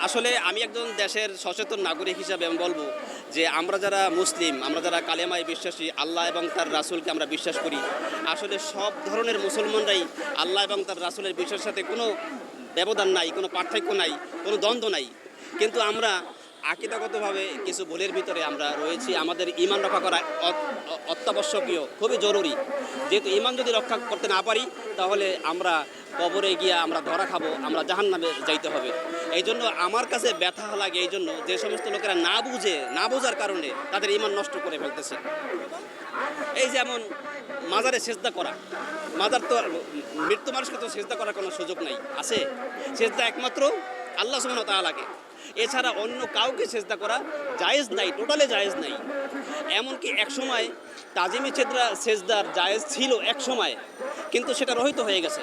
আসলে আমি একজন দেশের সচেতন নাগরিক হিসাবে আমি বলবো যে আমরা যারা মুসলিম, আমরা যারা কালেমায় বিশ্বাসী, আল্লাহ এবং তার রাসূলকে আমরা বিশ্বাস করি। আসলে সব ধরনের মুসলমানরাই আল্লাহ এবং তার রাসূলের বিশ্বাসের সাথে কোনো ব্যবধান নাই, কোনো পার্থক্য নাই, কোনো দ্বন্দ্ব নাই। কিন্তু আমরা আকীদাগতভাবে কিছু ভুলের ভিতরে আমরা রয়েছি। আমাদের ঈমান রক্ষা করা অত্যাবশ্যকীয়, খুবই জরুরি। যেহেতু ঈমান যদি রক্ষা করতে না পারি, তাহলে আমরা কবরে গিয়া আমরা ধরা খাবো, আমরা জাহান্নামে যাইতে হবে। এই জন্য আমার কাছে ব্যথা লাগে এই জন্য যে সমস্ত লোকেরা না বোঝার কারণে তাদের ঈমান নষ্ট করে ফেলতেছে। এই যেমন মাজারে সেজদা করা, মাজার তো মৃত্যু মানুষকে তো সেজদা করার কোনো সুযোগ নাই, আছে? সেজদা একমাত্র আল্লাহ সুবহানাহু ওয়া তাআলাকে, এছাড়া অন্য কাউকে সেজদা করা জায়েজ নাই, টোটালি জায়েজ নাই। এমনকি একসময় তাজিমি সেজদার জায়েজ ছিল এক সময়, কিন্তু সেটা রহিত হয়ে গেছে।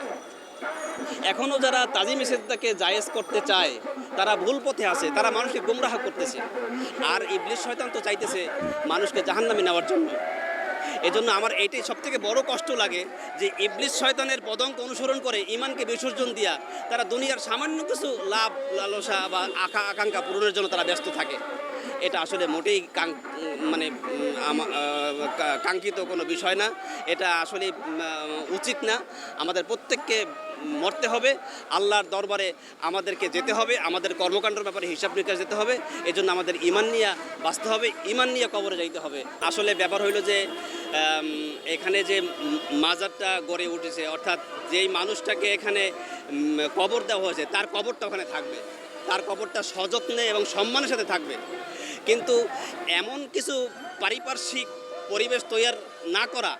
এখনও যারা তাজিমি সেজদাকে জায়েজ করতে চায় তারা ভুল পথে আছে, তারা মানুষকে গুমরাহ করতেছে। আর ইবলিস শয়তান তো চাইতেছে মানুষকে জাহান্নামে নেওয়ার জন্য। এজন্য আমার এইটাই সবথেকে বড় কষ্ট লাগে যে ইবলিস শয়তানের পদঙ্ক অনুসরণ করে ঈমানকে বিসর্জন দিয়া তারা দুনিয়ার সামান্য কিছু লাভ লালসা বা আকাঙ্ক্ষা পূরণের জন্য তারা ব্যস্ত থাকে। এটা আসলে মোটেই কাঙ্ক্ষিত কোনো বিষয় না, এটা আসলে উচিত না। আমাদের প্রত্যেককে মরতে হবে, আল্লাহর দরবারে আমাদেরকে যেতে হবে, আমাদের কর্মকাণ্ডের ব্যাপারে হিসাব নিকাশ যেতে হবে। এই জন্য আমাদের ঈমান নিয়ে বাঁচতে হবে, ঈমান নিয়ে কবরে যাইতে হবে। আসলে ব্যাপার হইল যে এখানে যে মাজারটা গড়ে উঠেছে, অর্থাৎ যেই মানুষটাকে এখানে কবর দেওয়া হয়েছে তার কবরটা ওখানে থাকবে, তার কবরটা সযত্নে এবং সম্মানের সাথে থাকবে। কিন্তু এমন কিছু পারিপার্শ্বিক পরিবেশ তৈরি না করা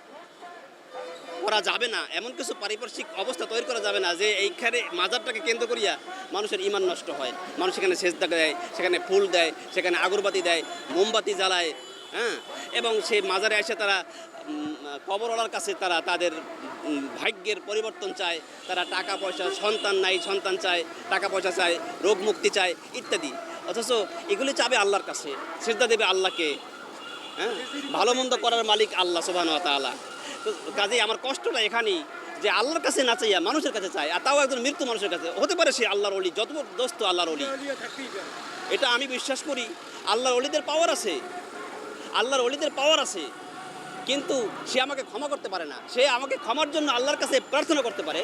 যাবে না, এমন কিছু পারিপার্শ্বিক অবস্থা তৈরি করা যাবে না যে এইখানে মাজারটাকে কেন্দ্র করিয়া মানুষের ঈমান নষ্ট হয়। মানুষ সেখানে সেজদা দেয়, সেখানে ফুল দেয়, সেখানে আগরবাতি দেয়, মোমবাতি জ্বালায়, হ্যাঁ, এবং সেই মাজারে এসে তারা কবরওয়ালার কাছে তারা তাদের ভাগ্যের পরিবর্তন চায়, তারা টাকা পয়সা, সন্তান নাই সন্তান চায়, টাকা পয়সা চায়, রোগ মুক্তি চায় ইত্যাদি। অথচ এগুলি চাবে আল্লাহর কাছে, সেজদা দেবে আল্লাহকে। হ্যাঁ, ভালো মন্দ করার মালিক আল্লাহ সুবহানাহু ওয়া তাআলা। তো কাজেই আমার কষ্টটা এখানেই যে আল্লাহর কাছে না চাইয়া মানুষের কাছে চায়, আর তাও একজন মৃত্যু মানুষের কাছে। হতে পারে সে আল্লাহর ওলি, যত দোস্ত আল্লাহর ওলি, এটা আমি বিশ্বাস করি। আল্লাহর ওলিদের পাওয়ার আছে, আল্লাহর ওলিদের পাওয়ার আছে, কিন্তু সে আমাকে ক্ষমা করতে পারে না। সে আমাকে ক্ষমার জন্য আল্লাহর কাছে প্রার্থনা করতে পারে,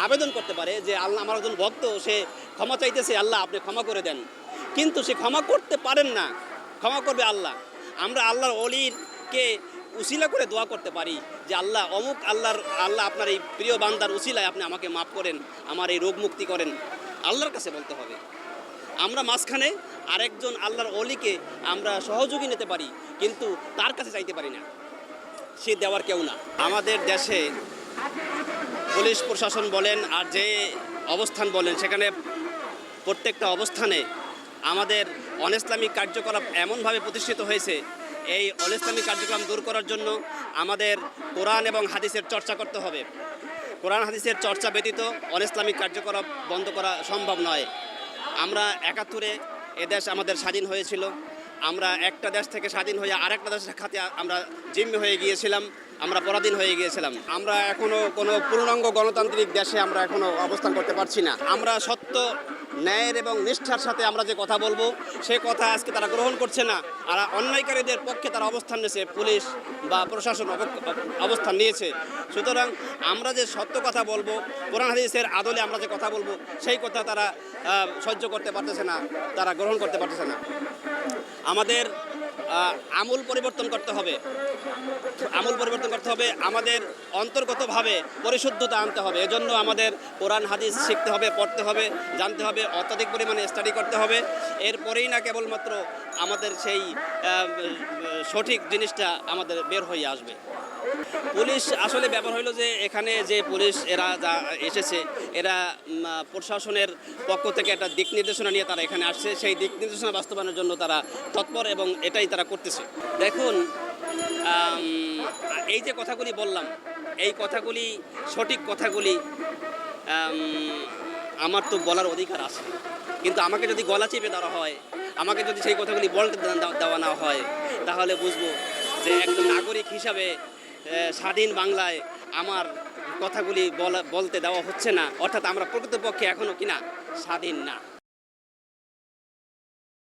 আবেদন করতে পারে যে আল্লাহ, আমার একজন ভক্ত, সে ক্ষমা চাইতেছে, আল্লাহ আপনি ক্ষমা করে দেন। কিন্তু সে ক্ষমা করতে পারেন না, ক্ষমা করবে আল্লাহ। আমরা আল্লাহর ওলিকে উসিলা করে দোয়া করতে পারি যে আল্লাহ অমুক আল্লাহ আপনার এই প্রিয় বান্দার উসিলায় আপনি আমাকে মাফ করেন, আমার এই রোগ মুক্তি করেন। আল্লাহর কাছে বলতে হবে। আমরা মাঝখানে আরেকজন আল্লাহর ওলিকে আমরা সহযোগী নিতে পারি, কিন্তু তার কাছে চাইতে পারি না, সে দেওয়ার কেউ না। আমাদের দেশে পুলিশ প্রশাসন বলেন আর যে অবস্থান বলেন, সেখানে প্রত্যেকটা অবস্থানে আমাদের অনইসলামিক কার্যকলাপ এমনভাবে প্রতিষ্ঠিত হয়েছে। এই অনইসলামিক কার্যক্রম দূর করার জন্য আমাদের কোরআন এবং হাদিসের চর্চা করতে হবে। কোরআন হাদিসের চর্চা ব্যতীত অনইসলামিক কার্যকলাপ বন্ধ করা সম্ভব নয়। আমরা ৭১-এ এদেশ আমাদের স্বাধীন হয়েছিল। আমরা একটা দেশ থেকে স্বাধীন হয়ে আরেকটা দেশের খাতে আমরা জিম্মি হয়ে গিয়েছিলাম, আমরা পরাধীন হয়ে গিয়েছিলাম। আমরা এখনও কোনো পূর্ণাঙ্গ গণতান্ত্রিক দেশে আমরা এখনও অবস্থান করতে পারছি না। আমরা সত্য, ন্যায়ের এবং নিষ্ঠার সাথে আমরা যে কথা বলবো, সে কথা আজকে তারা গ্রহণ করছে না। আর অন্যায়কারীদের পক্ষে তারা অবস্থান নিয়েছে, পুলিশ বা প্রশাসন অবস্থান নিয়েছে। সুতরাং আমরা যে সত্য কথা বলবো, কোরআন হাদিসের আদলে আমরা যে কথা বলবো, সেই কথা তারা সহ্য করতে পারতেছে না, তারা গ্রহণ করতে পারতেছে না। আমাদের আমূল পরিবর্তন করতে হবে, আমাদের অন্তর্গতভাবে পরিশুদ্ধতা আনতে হবে। এজন্য আমাদের কোরআন হাদিস শিখতে হবে, পড়তে হবে, জানতে হবে, অত্যাধিক পরিমাণে স্টাডি করতে হবে। এরপরেই না কেবলমাত্র আমাদের সেই সঠিক জিনিসটা আমাদের বের হয়ে আসবে। পুলিশ আসলে ব্যাপার হইল যে এখানে যে পুলিশ এরা যা এসেছে, এরা প্রশাসনের পক্ষ থেকে একটা দিক নির্দেশনা নিয়ে তারা এখানে আসছে। সেই দিক নির্দেশনা বাস্তবায়নের জন্য তারা তৎপর এবং এটাই তারা করতেছে। দেখুন, এই যে কথাগুলি বললাম, এই কথাগুলি, সঠিক কথাগুলি আমার তো বলার অধিকার আছে, কিন্তু আমাকে যদি গলা চেপে দেওয়া হয়, আমাকে যদি সেই কথাগুলি বলতে দেওয়া না হয়, তাহলে বুঝবো যে একজন নাগরিক হিসাবে স্বাধীন বাংলায় আমার কথাগুলি বলতে দেওয়া হচ্ছে না, অর্থাৎ আমরা প্রকৃতপক্ষে এখনও কিনা স্বাধীন না।